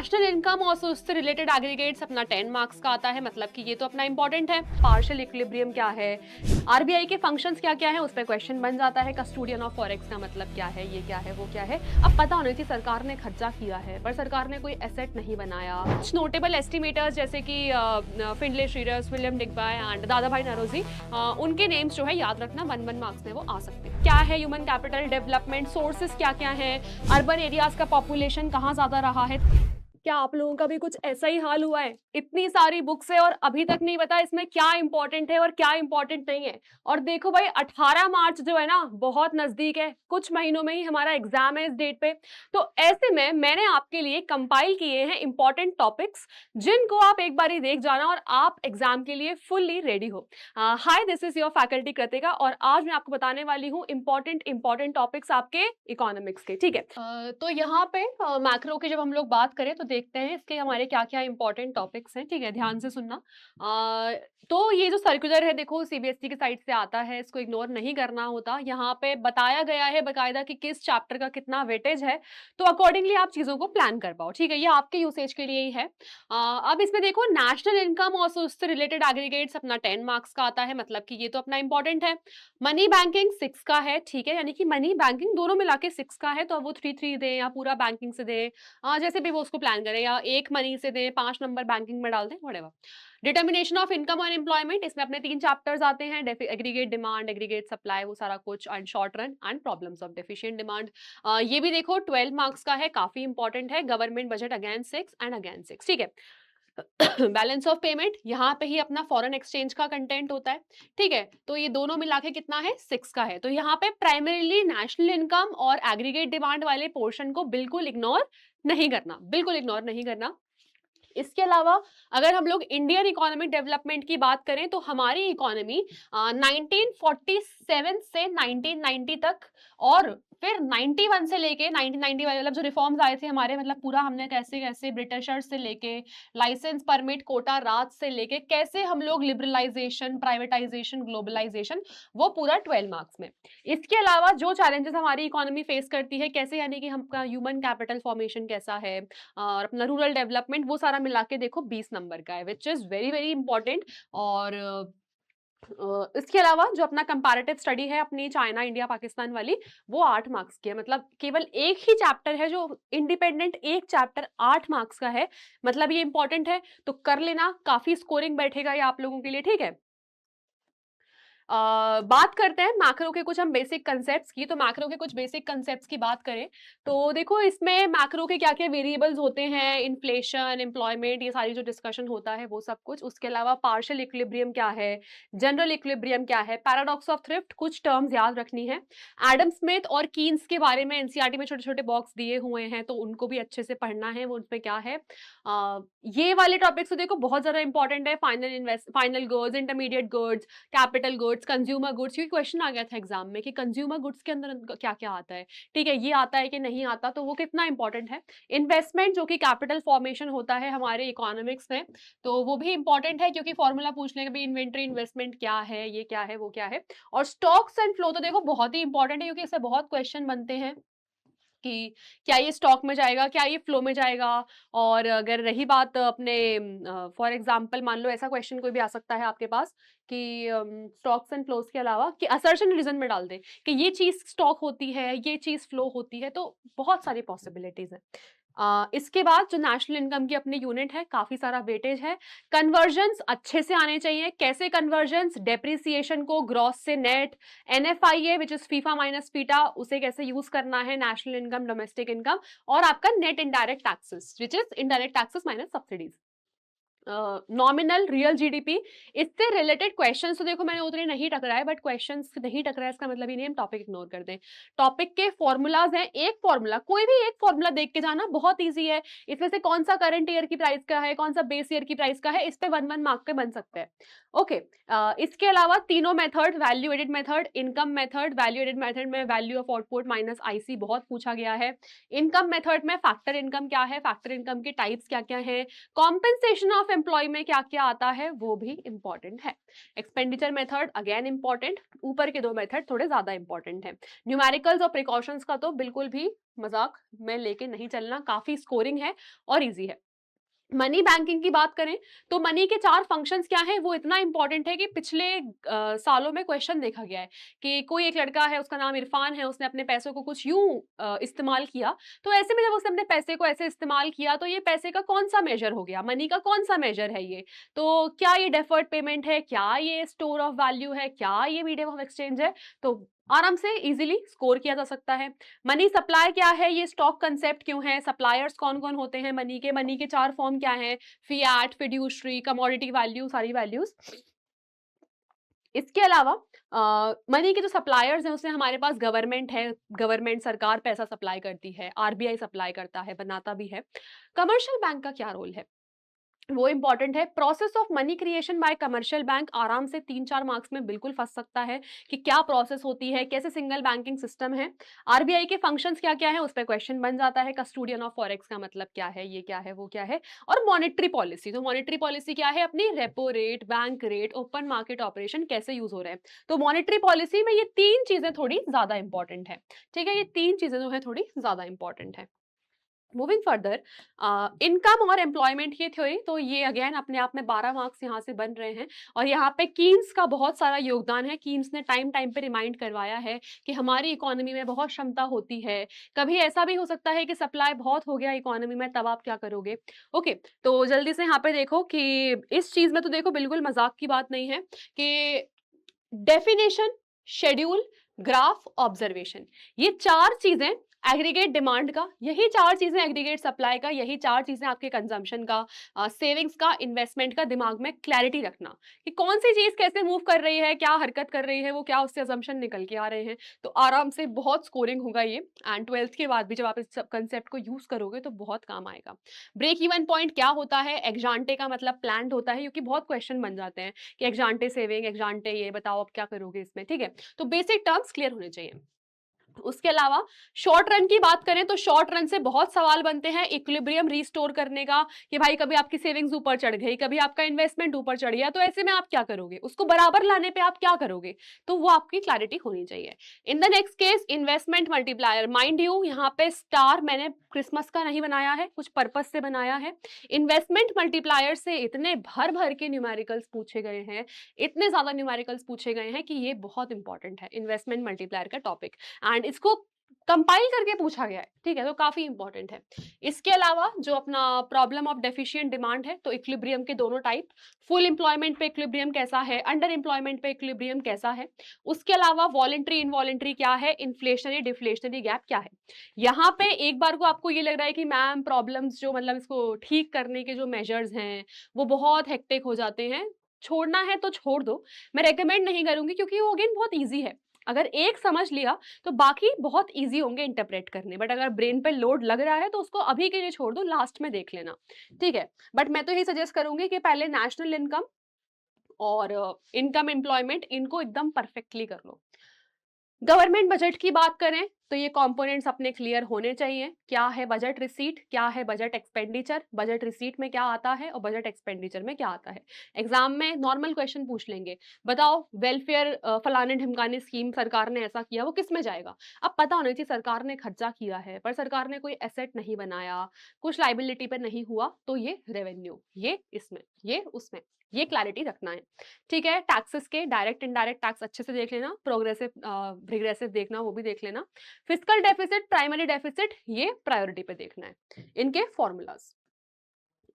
National income और उससे related aggregates अपना 10 मार्क्स का आता है, मतलब कि ये तो अपना इंपॉर्टेंट है। पार्शियल इक्विलिब्रियम क्या है, आरबीआई के फंक्शंस क्या क्या है, उस पर क्वेश्चन बन जाता है। कस्टोडियन ऑफ फॉरेक्स का मतलब क्या है, ये क्या है, वो क्या है। अब पता होना चाहिए सरकार ने खर्चा किया है, पर सरकार ने कोई एसेट नहीं बनाया। कुछ नोटेबल एस्टिमेटर्स जैसे कि फिंडले श्रीरस, विलियम डिग्बाय एंड दादा भाई नरोजी, उनके नेम्स जो है याद रखना, 1 मार्क्स में वो आ सकते हैं। क्या है ह्यूमन कैपिटल डेवलपमेंट, सोर्सेस क्या क्या है, अर्बन एरियाज का पॉपुलेशन कहाँ ज्यादा रहा है। क्या आप लोगों का भी कुछ ऐसा ही हाल हुआ है? इतनी सारी बुक्स है और अभी तक नहीं पता इसमें क्या इंपॉर्टेंट है और क्या इंपॉर्टेंट नहीं है। और देखो भाई, 18 मार्च जो है ना, बहुत नजदीक है, कुछ महीनों में ही हमारा एग्जाम है इस डेट पे। तो ऐसे में मैंने आपके लिए कंपाइल किए हैं इंपॉर्टेंट टॉपिक्स, जिनको आप एक बार ही देख जाना और आप एग्जाम के लिए फुल्ली रेडी हो। Hi, this is your faculty Kritika और आज मैं आपको बताने वाली हूँ इंपॉर्टेंट टॉपिक्स आपके इकोनॉमिक्स के। ठीक है, तो यहाँ पे मैक्रो की जब हम लोग बात करें तो देखते हैं इसके हमारे क्या क्या इंपॉर्टेंट टॉपिक्स हैं। ठीक है, ध्यान से सुनना। तो ये जो सर्कुलर है, देखो सीबीएसई की साइट से आता है, इसको इग्नोर नहीं करना होता। यहाँ पे बताया गया है बकायदा कि किस चैप्टर का कितना वेटेज है, तो अकॉर्डिंगली आप चीजों को प्लान कर पाओ। ठीक है, ये आपके यूसेज के लिए ही है। अब इसमें देखो, नेशनल इनकम और उससे रिलेटेड एग्रीगेट्स अपना 10 मार्क्स का आता है, मतलब कि ये तो अपना इंपॉर्टेंट है। मनी बैंकिंग 6 का है। ठीक है, यानी कि मनी बैंकिंग दोनों मिला के 6 का है, तो अब वो 3 दे या पूरा बैंकिंग से दे, जैसे भी वो उसको प्लान करें, या एक मनी से दे, 5 नंबर बैंकिंग में डाल दें, व्हाटएवर। डिटर्मिनेशन ऑफ इनकम और एम्प्लॉयमेंट, इसमें अपने 3 चैप्टर्स आते हैं, एग्रीगेट डिमांड, एग्रीगेट सप्लाई, वो सारा कुछ, and short run and problems of deficient demand. ये भी देखो 12 मार्क्स का है, काफी इंपॉर्टेंट है। Government budget again 6 and again 6। ठीक है, बैलेंस ऑफ पेमेंट, यहाँ पे ही अपना फॉरेन एक्सचेंज का कंटेंट होता है। ठीक है, तो ये दोनों मिला के कितना है, 6 का है। तो यहाँ पे प्राइमरीली नेशनल इनकम और एग्रीगेट डिमांड वाले पोर्शन को बिल्कुल इग्नोर नहीं करना, बिल्कुल इग्नोर नहीं करना। इसके अलावा अगर हम लोग इंडियन इकोनॉमिक डेवलपमेंट की बात करें, तो हमारी इकोनॉमी 1947 से 1990 तक, और फिर 91 से लेके 1990 वाले मतलब जो रिफॉर्म्स आए थे हमारे, मतलब पूरा हमने कैसे कैसे ब्रिटिशर्स से लेके लाइसेंस परमिट कोटा राज से लेके कैसे हम लोग लिबरलाइजेशन, प्राइवेटाइजेशन, ग्लोबलाइजेशन, वो पूरा 12 मार्क्स में। इसके अलावा जो चैलेंजेस हमारी इकोनॉमी फेस करती है, कैसे, यानी कि हमका ह्यूमन कैपिटल फॉर्मेशन कैसा है, और अपना रूरल डेवलपमेंट, वो सारा मिला के देखो 20 नंबर का है, which is very very important. और इसके अलावा जो अपना कंपैरेटिव स्टडी है अपनी चाइना इंडिया पाकिस्तान वाली, वो 8 मार्क्स की है। मतलब केवल एक ही चैप्टर है जो इंडिपेंडेंट, एक चैप्टर 8 मार्क्स का है, मतलब ये इंपॉर्टेंट है, तो कर लेना, काफी स्कोरिंग बैठेगा ये आप लोगों के लिए। ठीक है, बात करते हैं मैक्रो के कुछ हम बेसिक कंसेप्ट्स की। तो मैक्रो के कुछ बेसिक कंसेप्ट्स की बात करें तो देखो, इसमें मैक्रो के क्या क्या वेरिएबल्स होते हैं, इन्फ्लेशन, एम्प्लॉयमेंट, ये सारी जो डिस्कशन होता है वो सब कुछ। उसके अलावा पार्शियल इक्विलिब्रियम क्या है, जनरल इक्विलिब्रियम क्या है, पैराडॉक्स ऑफ थ्रिफ्ट, कुछ टर्म्स याद रखनी है। एडम स्मिथ और कीन्स के बारे में एनसीईआरटी में छोटे छोटे बॉक्स दिए हुए हैं, तो उनको भी अच्छे से पढ़ना है, वो उनपे क्या है। ये वाले टॉपिक्स तो देखो बहुत ज्यादा इंपॉर्टेंट है, final goods, intermediate goods, capital goods, consumer goods, क्योंकि क्वेश्चन आ गया था एग्जाम में कि कंज्यूमर गुड्स के अंदर क्या क्या आता है। ठीक है, ये आता है कि नहीं आता, तो वो कितना इंपॉर्टेंट है। इन्वेस्टमेंट, जो कि कैपिटल फॉर्मेशन होता है हमारे इकोनॉमिक्स में, तो वो भी इंपॉर्टेंट है, क्योंकि फॉर्मूला पूछ लेंगे भाई इन्वेंट्री इन्वेस्टमेंट क्या है, ये क्या है, वो क्या है। और स्टॉक्स एंड फ्लो तो देखो बहुत ही इंपॉर्टेंट है, क्योंकि इससे बहुत क्वेश्चन बनते हैं कि क्या ये स्टॉक में जाएगा, क्या ये फ्लो में जाएगा। और अगर रही बात अपने, फॉर एग्जांपल मान लो ऐसा क्वेश्चन कोई भी आ सकता है आपके पास कि स्टॉक्स एंड फ्लोज के अलावा कि असर्शन रीजन में डाल दे कि ये चीज स्टॉक होती है, ये चीज फ्लो होती है, तो बहुत सारी पॉसिबिलिटीज है। इसके बाद जो नेशनल इनकम की अपनी यूनिट है, काफी सारा वेटेज है। कन्वर्जन्स अच्छे से आने चाहिए। कैसे कन्वर्जन्स, डेप्रिसिएशन को ग्रॉस से net, NFIA which is FIFA minus पीटा, उसे कैसे यूज करना है, नेशनल इनकम, डोमेस्टिक इनकम, और आपका net indirect taxes which is indirect taxes minus subsidies. Nominal real GDP, इससे रिलेटेड क्वेश्चंस तो देखो मैंने उतने नहीं टकरा है, बट क्वेश्चंस नहीं टकरा है इसका मतलब ही नहीं हम टॉपिक इग्नोर कर दें। टॉपिक के फॉर्मूलाज हैं, एक फॉर्मूला, कोई भी एक फॉर्मूला देख के जाना, बहुत इजी है। इसमें से कौन सा करंट ईयर की प्राइस का है, कौन सा बेस ईयर की प्राइस का है, इस पे 1 मार्क पे बन सकते हैं। ओके, इसके अलावा तीनों method, value added method, income method, value added method में value of output minus IC बहुत पूछा गया है। इनकम मेथड में फैक्टर इनकम क्या है, फैक्टर इनकम के टाइप्स क्या क्या है, कॉम्पेंसेशन ऑफ ऑफ एम्प्लॉय में क्या क्या आता है वो भी इंपॉर्टेंट है। एक्सपेंडिचर मेथड अगेन इंपॉर्टेंट, ऊपर के दो मेथड थोड़े ज्यादा इंपॉर्टेंट है। न्यूमेरिकल्स और प्रिकॉशंस का तो बिल्कुल भी मजाक में लेके नहीं चलना, काफी स्कोरिंग है और इजी है। मनी बैंकिंग की बात करें तो मनी के चार फंक्शंस क्या हैं वो इतना इंपॉर्टेंट है कि पिछले सालों में क्वेश्चन देखा गया है कि कोई एक लड़का है, उसका नाम इरफान है, उसने अपने पैसों को कुछ यूं इस्तेमाल किया, तो ऐसे में जब उसने अपने पैसे को ऐसे इस्तेमाल किया तो ये पैसे का कौन सा मेजर हो गया, मनी का कौन सा मेजर है ये, तो क्या ये डेफर्ड पेमेंट है, क्या ये स्टोर ऑफ वैल्यू है, क्या ये मीडियम ऑफ एक्सचेंज है, तो आराम से इजीली स्कोर किया जा सकता है। मनी सप्लाई क्या है, ये स्टॉक कंसेप्ट क्यों है, सप्लायर्स कौन कौन होते हैं मनी के चार फॉर्म क्या हैं, फिएट, फिड्यूशरी, कमोडिटी वैल्यू, सारी वैल्यूज। इसके अलावा मनी के जो सप्लायर्स हैं उसमें हमारे पास गवर्नमेंट है, गवर्नमेंट सरकार पैसा सप्लाई करती है, आरबीआई सप्लाई करता है, बनाता भी है। कमर्शियल बैंक का क्या रोल है वो इंपॉर्टेंट है। Process of money creation bye commercial bank आराम से 3-4 मार्क्स में बिल्कुल फंस सकता है कि क्या प्रोसेस होती है, कैसे सिंगल बैंकिंग सिस्टम है, आरबीआई के फंक्शंस क्या क्या है उस पर क्वेश्चन बन जाता है। कस्टोडियन ऑफ फॉरेक्स का मतलब क्या है, ये क्या है, वो क्या है। और मॉनेटरी पॉलिसी, तो मॉनेटरी पॉलिसी क्या है, अपनी repo rate, bank rate, open market operation कैसे यूज हो रहे हैं, तो मॉनेटरी पॉलिसी में ये तीन चीजें थोड़ी ज्यादा इंपॉर्टेंट है। ठीक है, ये तीन चीजें जो है थोड़ी ज्यादा इंपॉर्टेंट है। मूविंग फर्दर, इनकम और एम्प्लॉयमेंट की थ्योरी, तो ये अगेन अपने आप में 12 मार्क्स यहाँ से बन रहे हैं और यहाँ पे कीन्स का बहुत सारा योगदान है। कीन्स ने टाइम टाइम पे रिमाइंड करवाया है कि हमारी इकोनॉमी में बहुत क्षमता होती है, कभी ऐसा भी हो सकता है कि सप्लाई बहुत हो गया इकोनॉमी में, तब आप क्या करोगे। ओके, तो जल्दी से यहाँ पे देखो कि इस चीज में तो देखो बिल्कुल मजाक की बात नहीं है कि डेफिनेशन, शेड्यूल, ग्राफ, ऑब्जर्वेशन, ये चार चीजें एग्रीगेट डिमांड का, यही चार चीजें एग्रीगेट सप्लाई का, यही चार चीजें आपके कंजम्पशन का, सेविंग्स का, इन्वेस्टमेंट का, दिमाग में क्लैरिटी रखना कि कौन सी चीज कैसे मूव कर रही है, क्या हरकत कर रही है, वो क्या उससे असम्पशन निकल के आ रहे हैं, तो आराम से बहुत स्कोरिंग होगा ये। एंड 12th के बाद भी जब आप इस कंसेप्ट को यूज करोगे तो बहुत काम आएगा। ब्रेक इवन पॉइंट क्या होता है, एक्जांटे का मतलब प्लान्ड होता है, क्योंकि बहुत क्वेश्चन बन जाते हैं कि एक्जांटे सेविंग, एक्जांटे ये बताओ आप क्या करोगे इसमें। ठीक है, तो बेसिक टर्म्स क्लियर होने चाहिए। उसके अलावा शॉर्ट रन की बात करें तो शॉर्ट रन से बहुत सवाल बनते हैं इक्विलिब्रियम रिस्टोर करने का, कि भाई कभी आपकी सेविंग्स ऊपर चढ़ गई, कभी आपका इन्वेस्टमेंट ऊपर चढ़ गया, तो ऐसे में आप क्या करोगे, उसको बराबर लाने पे आप क्या करोगे, तो वो आपकी क्लैरिटी होनी चाहिए। In the next case investment multiplier, mind you यहाँ पे स्टार मैंने क्रिसमस का नहीं बनाया है, कुछ पर्पज से बनाया है। इन्वेस्टमेंट मल्टीप्लायर से इतने भर भर के न्यूमेरिकल्स पूछे गए हैं, इतने ज्यादा न्यूमेरिकल्स पूछे गए हैं कि ये बहुत इंपॉर्टेंट है इन्वेस्टमेंट मल्टीप्लायर का टॉपिक, एंड इसको कंपाइल करके पूछा गया है। ठीक है, तो काफी इंपॉर्टेंट है। इसके अलावा जो अपना प्रॉब्लम ऑफ डेफिशिएंट डिमांड है, तो इक्विलिब्रियम के दोनों टाइप, फुल एम्प्लॉयमेंट पे इक्विलिब्रियम कैसा है, अंडर एम्प्लॉयमेंट पे इक्विलिब्रियम कैसा है। उसके अलावा वॉलंटरी इनवॉलंटरी क्या है, इन्फ्लेशनरी डिफ्लेशनरी गैप क्या है। यहाँ पे एक बार को आपको ये लग रहा है कि मैम प्रॉब्लम्स जो मतलब इसको ठीक करने के जो मेजर्स हैं वो बहुत हेक्टिक हो जाते हैं, छोड़ना है तो छोड़ दो, मैं रेकमेंड नहीं करूंगी, क्योंकि वो अगेन बहुत ईजी है। अगर एक समझ लिया तो बाकी बहुत इजी होंगे इंटरप्रेट करने, बट अगर ब्रेन पे लोड लग रहा है तो उसको अभी के लिए छोड़ दो, लास्ट में देख लेना। ठीक है, बट मैं तो यही सजेस्ट करूंगी कि पहले नेशनल इनकम और इनकम एम्प्लॉयमेंट इनको एकदम परफेक्टली कर लो। गवर्नमेंट बजट की बात करें तो ये कंपोनेंट्स अपने क्लियर होने चाहिए, क्या है बजट रिसीट, क्या है बजट एक्सपेंडिचर, बजट रिसीट में क्या आता है और बजट एक्सपेंडिचर में क्या आता है। एग्जाम में नॉर्मल क्वेश्चन पूछ लेंगे, बताओ वेलफेयर फलाने ढिमकाने स्कीम सरकार ने ऐसा किया, वो किस में जाएगा। अब पता होना चाहिए सरकार ने खर्चा किया है पर सरकार ने कोई एसेट नहीं बनाया, कुछ लाइबिलिटी पे नहीं हुआ, तो ये रेवेन्यू, ये इसमें, ये उसमें, ये क्लैरिटी रखना है। ठीक है, टैक्सेस के डायरेक्ट इनडायरेक्ट टैक्स अच्छे से देख लेना, प्रोग्रेसिव रिग्रेसिव देखना, वो भी देख लेना। फिस्कल डेफिसिट, प्राइमरी डेफिसिट, ये प्रायोरिटी पे देखना है, इनके फॉर्मूलाज।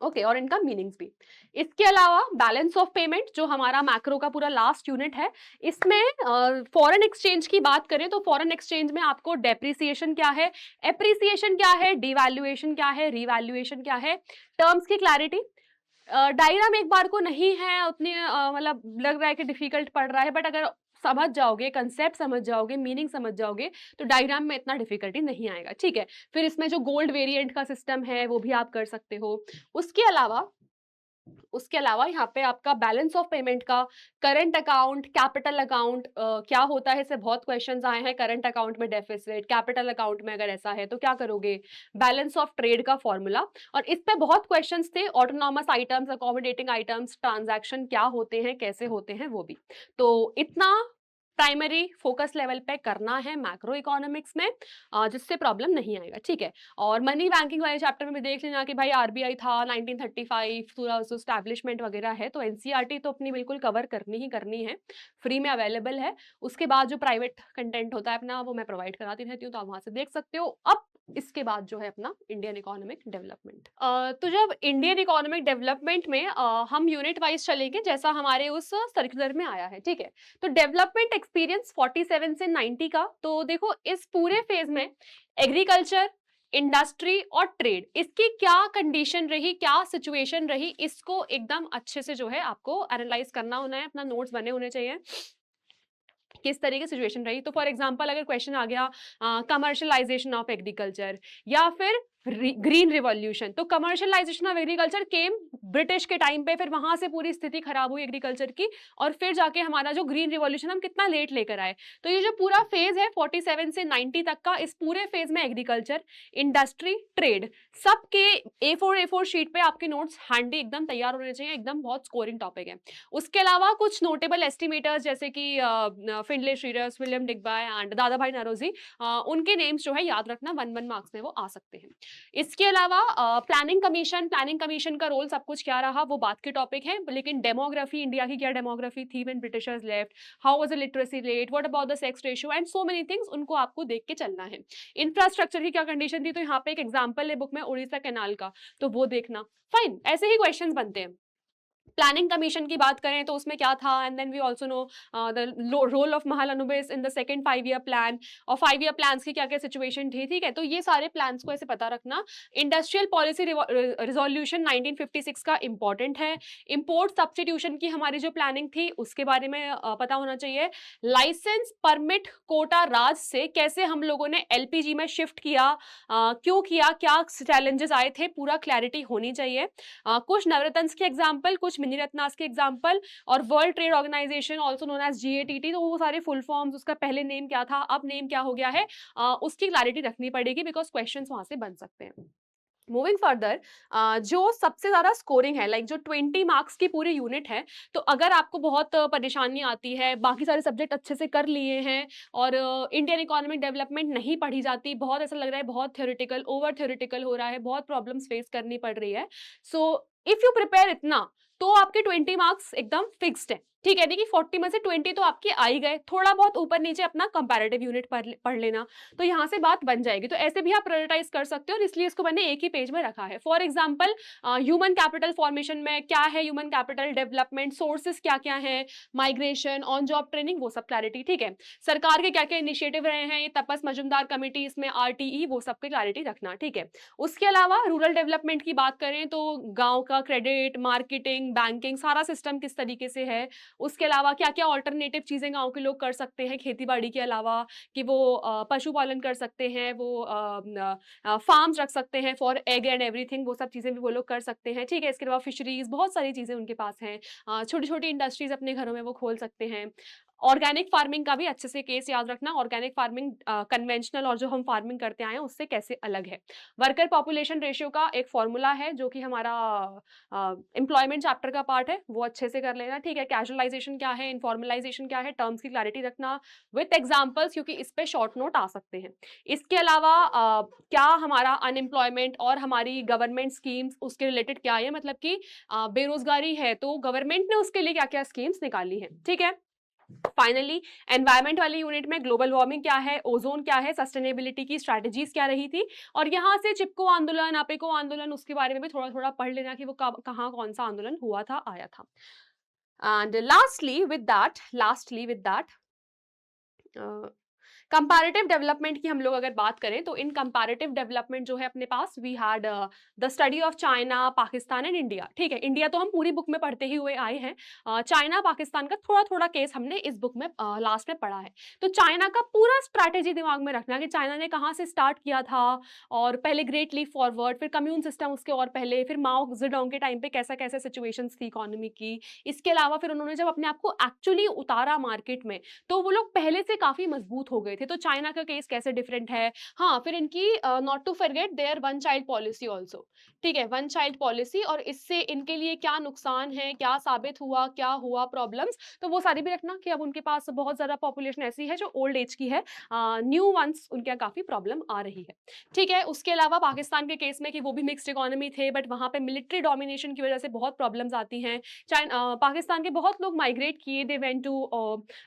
ओके, और इनका मीनिंग्स भी। इसके अलावा बैलेंस ऑफ पेमेंट जो हमारा मैक्रो का पूरा लास्ट यूनिट है, इसमें फॉरेन एक्सचेंज की बात करें तो फॉरेन एक्सचेंज में आपको डेप्रिसिएशन क्या है, एप्रिसिएशन क्या है, डिवैल्यूएशन क्या है, रिवैल्यूएशन क्या है, टर्म्स की क्लैरिटी। डायग्राम एक बार को नहीं है उतनी मतलब लग रहा है कि डिफिकल्ट पड़ रहा है, बट अगर समझ जाओगे, कंसेप्ट समझ जाओगे, मीनिंग समझ जाओगे, तो डायग्राम में इतना डिफिकल्टी नहीं आएगा। ठीक है, फिर इसमें जो गोल्ड वेरिएंट का सिस्टम है वो भी आप कर सकते हो। उसके अलावा उसके अलावा यहाँ पे आपका बैलेंस ऑफ पेमेंट का, करंट अकाउंट, कैपिटल अकाउंट क्या होता है, इससे बहुत क्वेश्चंस आए हैं। करंट अकाउंट में डेफिसिट, कैपिटल अकाउंट में अगर ऐसा है तो क्या करोगे, बैलेंस ऑफ ट्रेड का फॉर्मूला। और इस पे बहुत क्वेश्चंस थे, autonomous items, accommodating items, transaction क्या होते हैं, कैसे होते हैं, वो भी। तो इतना प्राइमरी फोकस लेवल पे करना है मैक्रो इकोनॉमिक्स में, जिससे प्रॉब्लम नहीं आएगा, ठीक है। और मनी बैंकिंग वाले चैप्टर में भी देख लेना कि भाई आरबीआई था 1935, पूरा उस एस्टैब्लिशमेंट वगैरह है, तो एनसीईआरटी तो अपनी बिल्कुल कवर करनी ही करनी है, फ्री में अवेलेबल है। उसके बाद जो प्राइवेट कंटेंट होता है अपना, वो मैं प्रोवाइड कराती रहती हूँ, तो आप वहां से देख सकते हो। अब इसके बाद जो है अपना इंडियन इकोनॉमिक डेवलपमेंट। तो जब इंडियन इकोनॉमिक डेवलपमेंट में हम यूनिट वाइज चलेंगे, जैसा हमारे उस सर्कुलर में आया है, ठीक है। तो डेवलपमेंट एक्सपीरियंस 47 से 90 का, तो देखो इस पूरे फेज में एग्रीकल्चर, इंडस्ट्री और ट्रेड, इसकी क्या कंडीशन रही, क्या सिचुएशन रही, इसको एकदम अच्छे से जो है आपको एनालाइज करना होना है, अपना नोट्स बने होने चाहिए किस तरह की सिचुएशन रही। तो फॉर एग्जांपल अगर क्वेश्चन आ गया कमर्शियलाइजेशन ऑफ एग्रीकल्चर या फिर ग्रीन रिवॉल्यूशन, तो commercialisation of agriculture came British के टाइम पे, फिर वहां से पूरी स्थिति खराब हुई एग्रीकल्चर की, और फिर जाके हमारा जो ग्रीन रिवॉल्यूशन हम कितना लेट लेकर आए। तो ये जो पूरा फेज है 47 से 90 तक का, इस पूरे फेज में एग्रीकल्चर, इंडस्ट्री, ट्रेड, सबके A4 शीट पे आपके नोट्स हैंडी एकदम तैयार होने चाहिए, एकदम बहुत स्कोरिंग टॉपिक है। उसके अलावा कुछ नोटेबल एस्टिमेटर्स जैसे कि फिंडले श्रीरस, विलियम डिग्बाय एंड दादा भाई नरोजी, उनके नेम्स जो है याद रखना, 1 मार्क्स में वो आ सकते हैं। इसके अलावा प्लानिंग कमीशन का रोल सब कुछ क्या रहा वो बात की टॉपिक है, लेकिन डेमोग्राफी, इंडिया की क्या डेमोग्राफी थी when Britishers left, how was the literacy rate, what about the sex ratio and so many things, उनको आपको देख के चलना है। इंफ्रास्ट्रक्चर की क्या कंडीशन थी, तो यहाँ पे एक एग्जांपल है बुक में उड़ीसा कैनाल का, तो वो देखना। फाइन, ऐसे ही क्वेश्चंस बनते हैं। प्लानिंग कमीशन की बात करें तो उसमें क्या था, and then we also know the role of Mahalanobis in the second 5 year plan, और 5 ईयर प्लान्स की क्या क्या सिचुएशन थी, ठीक है। तो ये सारे प्लान्स को ऐसे पता रखना। इंडस्ट्रियल पॉलिसी रिजोल्यूशन 1956 का इंपॉर्टेंट है। इंपोर्ट सब्स्टिट्यूशन की हमारी जो प्लानिंग थी उसके बारे में पता होना चाहिए। लाइसेंस परमिट कोटा राज से कैसे हम लोगों ने एलपीजी में शिफ्ट किया, क्यों किया, क्या चैलेंजेस आए थे, पूरा क्लैरिटी होनी चाहिए। कुछ नवरत्न के एग्जाम्पल, कुछ मिनी रत्नास के एग्जाम्पल, और world trade organisation also known as GATT, तो वो सारे फुल फॉर्म्स, उसका पहले नेम क्या था, अब नेम क्या हो गया है, उसकी क्लैरिटी रखनी पड़ेगी, बिकॉज क्वेश्चंस वहां से बन सकते हैं। मूविंग फर्दर, जो सबसे ज्यादा स्कोरिंग है, लाइक जो 20 मार्क्स की पूरी यूनिट है, तो अगर आपको बहुत परेशानी आती है, बाकी सारे सब्जेक्ट अच्छे से कर लिए हैं और इंडियन इकोनॉमिक डेवलपमेंट नहीं पढ़ी जाती, बहुत ऐसा लग रहा है बहुत थ्योरेटिकल, ओवर थ्योरेटिकल हो रहा है, बहुत प्रॉब्लम्स फेस करनी पड़ रही है, सो इफ यू प्रिपेयर इतना, तो आपके 20 मार्क्स एकदम फिक्स्ड है, ठीक है। देखिए 40 में से 20 तो आपके आ ही गए, थोड़ा बहुत ऊपर नीचे अपना कंपैरेटिव यूनिट पढ़ लेना, तो यहाँ से बात बन जाएगी। तो ऐसे भी आप प्रायोरिटाइज कर सकते हो, और इसलिए इसको मैंने एक ही पेज में रखा है। For example human capital formation में क्या है, ह्यूमन कैपिटल डेवलपमेंट सोर्सेज क्या क्या है, माइग्रेशन, ऑन जॉब ट्रेनिंग, वो सब क्लैरिटी, ठीक है। सरकार के क्या क्या इनिशिएटिव रहे हैं, ये तपस मजुमदार कमेटी, इसमें आरटीई, वो सब की क्लैरिटी रखना, ठीक है। उसके अलावा रूरल डेवलपमेंट की बात करें तो गांव का क्रेडिट, मार्केटिंग, बैंकिंग, सारा सिस्टम किस तरीके से है। उसके अलावा क्या क्या ऑल्टरनेटिव चीजें गांव के लोग कर सकते हैं खेती बाड़ी के अलावा, कि वो पशुपालन कर सकते हैं, वो फार्म्स रख सकते हैं फॉर एग एंड एवरीथिंग, वो सब चीजें भी वो लोग कर सकते हैं, ठीक है। इसके अलावा फिशरीज, बहुत सारी चीजें उनके पास हैं, छोटी छोटी इंडस्ट्रीज अपने घरों में वो खोल सकते हैं। ऑर्गेनिक फार्मिंग का भी अच्छे से केस याद रखना, ऑर्गेनिक फार्मिंग कन्वेंशनल और जो हम फार्मिंग करते आए हैं उससे कैसे अलग है। वर्कर पॉपुलेशन रेशियो का एक फॉर्मूला है जो कि हमारा एम्प्लॉयमेंट चैप्टर का पार्ट है, वो अच्छे से कर लेना, ठीक है। कैजुअलाइजेशन क्या है, इनफॉर्मलाइजेशन क्या है, टर्म्स की क्लैरिटी रखना विथ एग्जांपल्स, क्योंकि इस पे शॉर्ट नोट आ सकते हैं। इसके अलावा क्या हमारा अनएम्प्लॉयमेंट और हमारी गवर्नमेंट स्कीम्स उसके रिलेटेड क्या है, मतलब कि बेरोजगारी है तो गवर्नमेंट ने उसके लिए क्या क्या स्कीम्स निकाली है, ठीक है। फाइनली एनवायरमेंट वाली यूनिट में ग्लोबल वार्मिंग क्या है, ओजोन क्या है, सस्टेनेबिलिटी की स्ट्रैटेजीज क्या रही थी, और यहाँ से चिपको आंदोलन, अपेको आंदोलन, उसके बारे में भी थोड़ा थोड़ा पढ़ लेना कि वो कहाँ कौन सा आंदोलन हुआ था, आया था। And lastly with that comparative development की हम लोग अगर बात करें तो इन कंपैरेटिव डेवलपमेंट जो है अपने पास we had the study of China, Pakistan and India. ठीक है, इंडिया तो हम पूरी बुक में पढ़ते ही हुए आए हैं। चाइना, पाकिस्तान का थोड़ा थोड़ा केस हमने इस बुक में लास्ट में पढ़ा है। तो चाइना का पूरा स्ट्रैटेजी दिमाग में रखना कि चाइना ने कहाँ से स्टार्ट किया था, और पहले ग्रेट लीप फॉरवर्ड, फिर कम्यून सिस्टम उसके और पहले, फिर माओ जेडोंग के टाइम पे कैसा कैसे सिचुएशंस थी इकोनॉमी की। इसके अलावा फिर उन्होंने जब अपने आप को एक्चुअली उतारा मार्केट में, तो वो लोग पहले से काफी मजबूत हो गए थे। तो चाइना का केस कैसे डिफरेंट है। हाँ, फिर इनकी not to forget their one child policy also. ठीक है, वन चाइल्ड पॉलिसी, और इससे इनके लिए क्या नुकसान है, क्या साबित हुआ, क्या हुआ प्रॉब्लम्स, तो वो सारी भी रखना कि अब उनके पास बहुत ज्यादा पॉपुलेशन ऐसी है जो ओल्ड एज की है, न्यू वंस उनके यहाँ काफी प्रॉब्लम आ रही है। ठीक है, उसके अलावा पाकिस्तान के केस में कि वो भी मिक्स्ड इकोनॉमी थे, बट वहां पे मिलिट्री डोमिनेशन की वजह से बहुत प्रॉब्लम्स आती हैं। पाकिस्तान के बहुत लोग माइग्रेट किए, they went to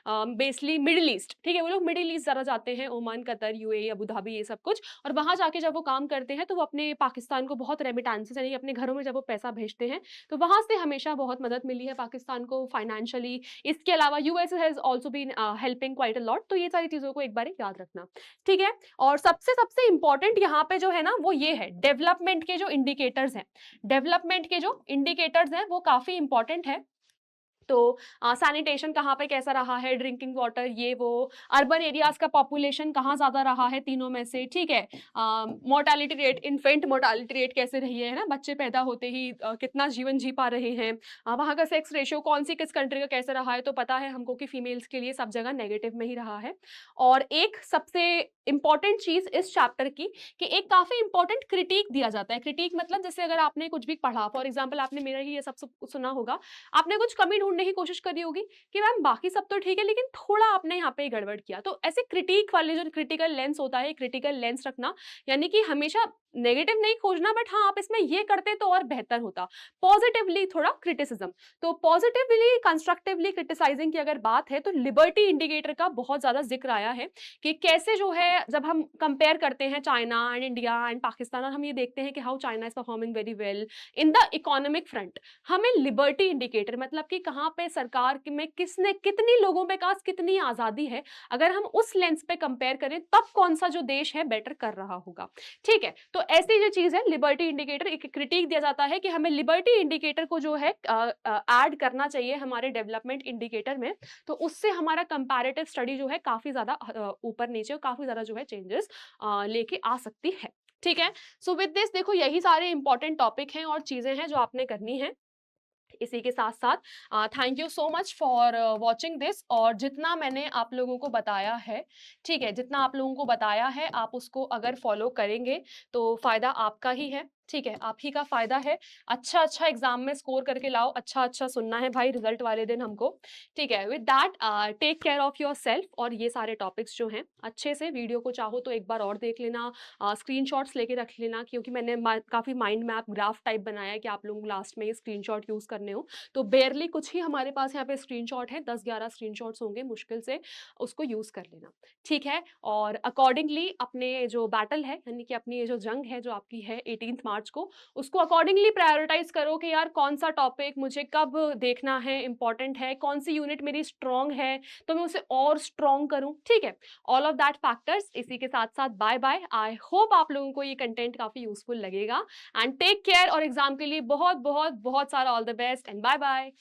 basically Middle East. ठीक है, वो लोग मिडिल ईस्ट ज़्यादा जाते हैं, Oman, Qatar, UAE, Abu Dhabi, ये सब कुछ। और वहाँ जाके जब वो काम करते हैं तो वो अपने पाकिस्तान को बहुत रेमिटेंसेस, यानी अपने घरों में जब वो पैसा भेजते हैं, तो वहाँ से हमेशा बहुत मदद मिली है पाकिस्तान को फाइनेंशियली। इसके अलावा US has also been helping quite a lot. तो ये सारी चीज़ों को एक बार याद रखना। ठीक है, और सबसे सबसे इंपॉर्टेंट यहाँ पे जो है ना वो ये है, डेवलपमेंट के जो इंडिकेटर्स हैं, डेवलपमेंट के जो इंडिकेटर्स हैं वो काफ़ी इंपॉर्टेंट है। तो सैनिटेशन कहाँ पे कैसा रहा है, ड्रिंकिंग वाटर, ये वो, अर्बन एरियाज का पॉपुलेशन कहाँ ज्यादा रहा है तीनों में से। ठीक है, mortality rate, infant mortality rate कैसे रही है ना, बच्चे पैदा होते ही कितना जीवन जी पा रहे हैं। वहाँ का सेक्स रेशियो कौन सी किस कंट्री का कैसे रहा है, तो पता है हमको कि फीमेल्स के लिए सब जगह नेगेटिव में ही रहा है। और एक सबसे इंपॉर्टेंट चीज इस चैप्टर की कि एक काफी इंपॉर्टेंट क्रिटिक दिया जाता है। क्रिटिक मतलब जैसे अगर आपने कुछ भी पढ़ा, फॉर एग्जाम्पल आपने मेरा ही ये सब सुना होगा, आपने कुछ कमी ढूंढने की कोशिश करी होगी कि मैम बाकी सब तो ठीक है लेकिन थोड़ा आपने यहाँ पे गड़बड़ किया। तो ऐसे क्रिटिक वाले जो क्रिटिकल लेंस होता है, क्रिटिकल लेंस रखना, यानी कि हमेशा नेगेटिव नहीं खोजना, बट हाँ आप इसमें ये करते तो और बेहतर होता। पॉजिटिवली थोड़ा क्रिटिसिज्म, तो पॉजिटिवली कंस्ट्रक्टिवली क्रिटिसाइजिंग की अगर बात है तो लिबर्टी इंडिकेटर का बहुत ज्यादा जिक्र आया है कि कैसे जो है जब हम कंपेयर करते हैं China and India and Pakistan, और हम ये देखते हैं कि how China is performing very well in the economic front, हमें लिबर्टी इंडिकेटर मतलब कि कहाँ पे सरकार में किसने कितनी लोगों पे पास कितनी आजादी है, अगर हम उस लेंस पे कंपेयर करें तब कौन सा जो देश है बेटर कर रहा होगा। ठीक है, तो ऐसी जो चीज है लिबर्टी इंडिकेटर, एक क्रिटिक दिया जाता है कि हमें लिबर्टी इंडिकेटर को जो है ऐड करना चाहिए हमारे डेवलपमेंट इंडिकेटर में, तो उससे हमारा कंपैरेटिव स्टडी जो है काफी ज्यादा ऊपर नीचे और काफी ज्यादा जो है चेंजेस लेके आ सकती है। ठीक है, सो विद दिस देखो यही सारे इंपॉर्टेंट टॉपिक हैं और चीजें हैं जो आपने करनी है। इसी के साथ साथ thank you so much for watching this, और जितना मैंने आप लोगों को बताया है, ठीक है, जितना आप लोगों को बताया है आप उसको अगर फॉलो करेंगे तो फायदा आपका ही है। ठीक है, आप ही का फायदा है। अच्छा अच्छा एग्जाम में स्कोर करके लाओ, अच्छा अच्छा सुनना है भाई रिजल्ट वाले दिन हमको। ठीक है, with that take care of your self, और ये सारे टॉपिक्स जो हैं अच्छे से वीडियो को चाहो तो एक बार और देख लेना, स्क्रीनशॉट्स लेके रख लेना, क्योंकि मैंने काफ़ी माइंड मैप ग्राफ टाइप बनाया है कि आप लोग लास्ट में ये स्क्रीनशॉट यूज़ करने हो। तो बेयरली कुछ ही हमारे पास यहाँ पे स्क्रीनशॉट है, 10-11 स्क्रीनशॉट्स होंगे मुश्किल से, उसको यूज़ कर लेना। ठीक है, और अकॉर्डिंगली अपने जो बैटल है, यानी कि अपनी ये जो जंग है जो आपकी है 18 मार्च को, उसको अकॉर्डिंगली प्रायोरिटाइज करो कि यार कौन सा टॉपिक मुझे कब देखना है, इंपॉर्टेंट है, कौन सी यूनिट मेरी स्ट्रॉन्ग है तो मैं उसे और स्ट्रॉन्ग करूँ। ठीक है, ऑल ऑफ दैट फैक्टर्स। इसी के साथ साथ बाय बाय, आई होप आप लोगों को ये कंटेंट काफी यूजफुल लगेगा, एंड टेक केयर, और एग्जाम के लिए बहुत बहुत बहुत सारा all the best and bye bye.